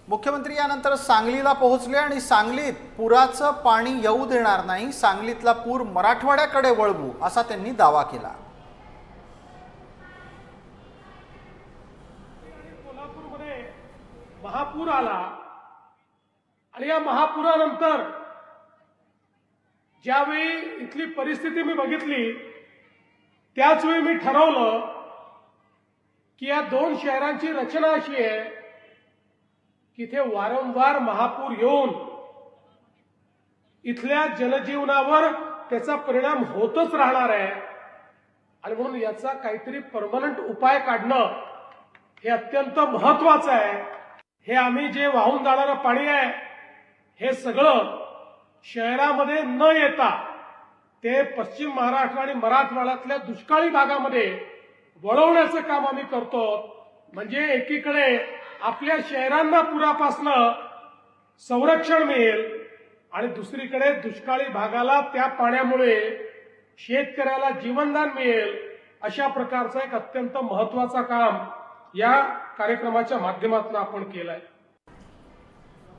मुख्यमंत्री यानंतर सांगलीला पोहोचले आणि सांगलीत पुराचं पाणी येऊ देणार नाही, सांगलीतला पूर मराठवाड्याकडे वळवू असा त्यांनी दावा केला। कोल्हापूरमध्ये महापूर आला आणि या महापुरानंतर ज्यावेळी इथली परिस्थिती मी बघितली त्याच वेळी मी ठरवलं की या दोन शहरांची रचना अशी आहे की इथे वारंवार महापूर येऊन इथल्या जनजीवनावर त्याचा परिणाम होतच राहणार आहे आणि म्हणून याचा काहीतरी परमनंट उपाय काढणं हे अत्यंत महत्वाचं आहे। हे आम्ही जे वाहून जाणारं पाणी आहे हे सगळं शहरामध्ये न येता ते पश्चिम महाराष्ट्र आणि मराठवाड्यातल्या दुष्काळी भागामध्ये वळवण्याचं काम आम्ही करतो। म्हणजे एकीकडे आपल्या शहरांना पुरापासनं संरक्षण मिळेल आणि दुसरीकडे दुष्काळी भागाला त्या पाण्यामुळे शेतकऱ्याला जीवनदान मिळेल, अशा प्रकारचं एक अत्यंत महत्वाचं काम या कार्यक्रमाच्या माध्यमातून आपण केलंय।